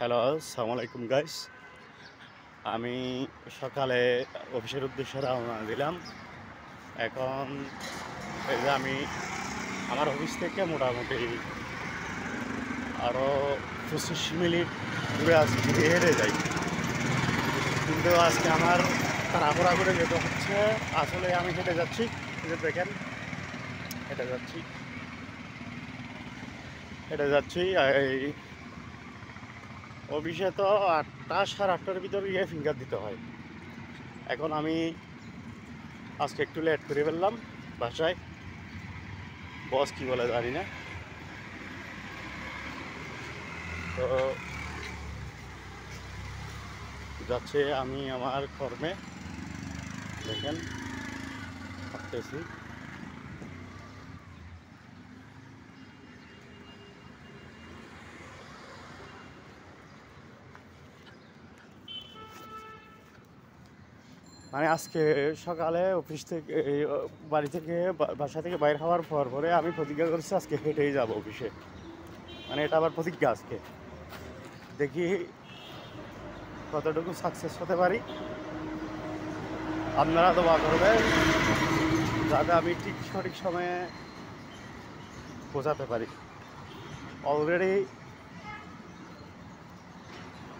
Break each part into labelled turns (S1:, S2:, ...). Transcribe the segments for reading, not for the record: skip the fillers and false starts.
S1: Hello, আসসালামু আলাইকুম guys. আমি সকালে অফিসের উদ্দেশ্যে রওনা দিলাম। এখন এই যে আমি আমার অফিস থেকে মোটামুটি আরও 25 মিনিট দূরে আজকে যদি হেঁটে যাই, কিন্তু আজকে আমার তাড়াহুড়া করে যেতে হচ্ছে। আসলে আমি হেঁটে যাচ্ছি, এই যে দেখেন হেঁটে যাচ্ছি হেঁটে যাচ্ছি এই অফিসে তো 8টা সাড়ে 8টার ভিতরে গিয়ে ফিঙ্গার দিতে হয়। এখন আমি আজকে একটু লেট করে ফেললাম বাসায়। বস কি বলে জানি না। তো যাচ্ছে আমি আমার কর্মে, দেখেন হাঁটতেছি। মানে আজকে সকালে অফিস থেকে বাড়ি থেকে বাসা থেকে বাইর হওয়ার পরে আমি প্রতিজ্ঞা করছি আজকে হেঁটেই যাব অফিসে। মানে এটা আবার প্রতিজ্ঞা আজকে। দেখি কতটুকু সাকসেস হতে পারি। আপনারা দোয়া করবেন যাতে আমি ঠিক সঠিক সময়ে পৌঁছাতে পারি। অলরেডি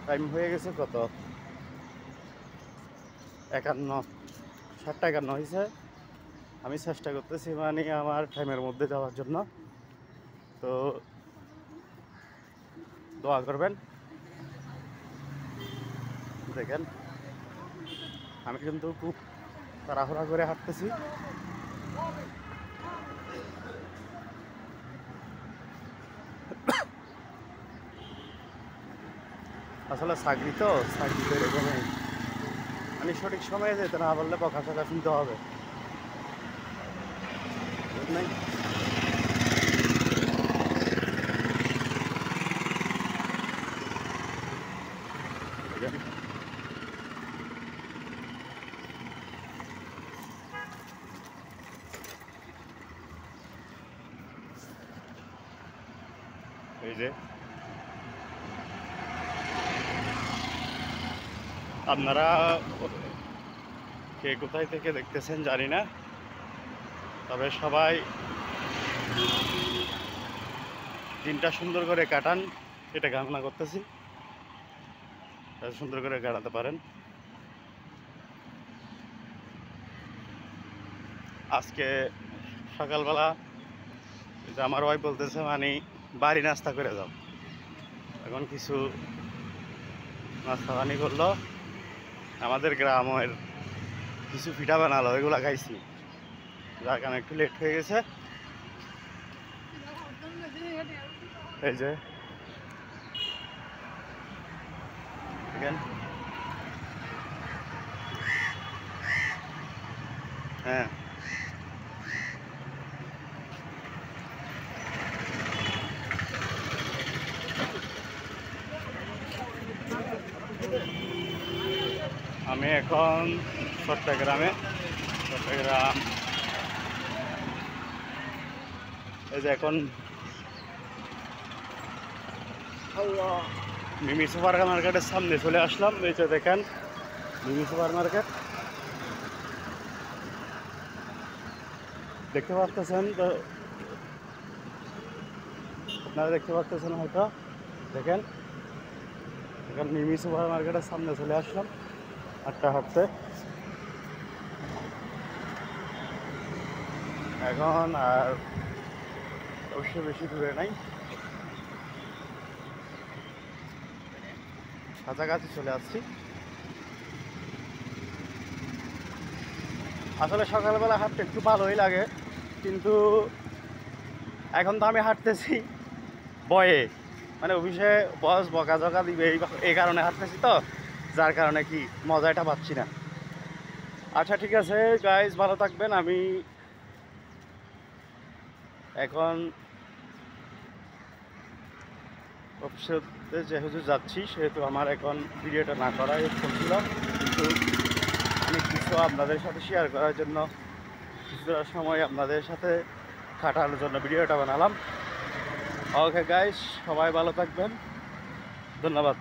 S1: টাইম হয়ে গেছে কত, 51, 7:51 হয়েছে। আমি চেষ্টা করতেছি মানে আমার টাইমের মধ্যে যাওয়ার জন্য। তো দোয়া করবেন। দেখেন আমি কিন্তু খুব তাড়াহুড়া করে হাঁটতেছি। আসলে চাকরি তো এরকমই, মানে সঠিক সময়ে যেতে না বললে বকাঝকা শুনতে হবে, বুঝলেন? এই যে আপনারা কে কোথায় থেকে দেখতেছেন জানি না, তবে সবাই দিনটা সুন্দর করে কাটান, এটা কামনা করতেছি। সুন্দর করে কাটাতে পারেন। আজকে সকালবেলা যে আমার ওয়াইফ বলতেছে মানে বাড়ি নাস্তা করে যাও। এখন কিছু নাস্তা পানি করলো, আমাদের গ্রামের কিছু পিঠা বানালো, ওইগুলো খাইছি, যার কারণে একটু লেট হয়ে গেছে। এই যে দেখেন, হ্যাঁ আমি এখন চট্টগ্রাম, এই যে এখন মিমি সুপার মার্কেটের সামনে চলে আসলাম। এই যে দেখেন মিমি সুপার মার্কেট, দেখতে পাচ্ছেন তো, আপনারা দেখতে পাচ্ছেন হয়তো। দেখেন এখন মিমি সুপার মার্কেটের সামনে চলে আসলাম হাঁটতে হাঁটতে। এখন আর অবশ্যই বেশি দূরে নাই, কাছাকাছি চলে আসছি। আসলে সকালবেলা হাঁটতে একটু ভালোই লাগে, কিন্তু এখন তো আমি হাঁটতেছি ভয়ে, মানে অফিসে বস বকাঝকা দিবে এই কারণে হাঁটতেছি তো, যার কারণে কি মজাটা পাচ্ছি না। আচ্ছা ঠিক আছে গাইজ, ভালো থাকবেন। আমি এখন অফিসে যেহেতু যাচ্ছি সেহেতু আমার এখন ভিডিওটা না করাই চলছিল, কিন্তু আমি কিছু আপনাদের সাথে শেয়ার করার জন্য কিছুটা সময় আপনাদের সাথে কাটানোর জন্য ভিডিওটা বানালাম। ওকে গাইস, সবাই ভালো থাকবেন। ধন্যবাদ।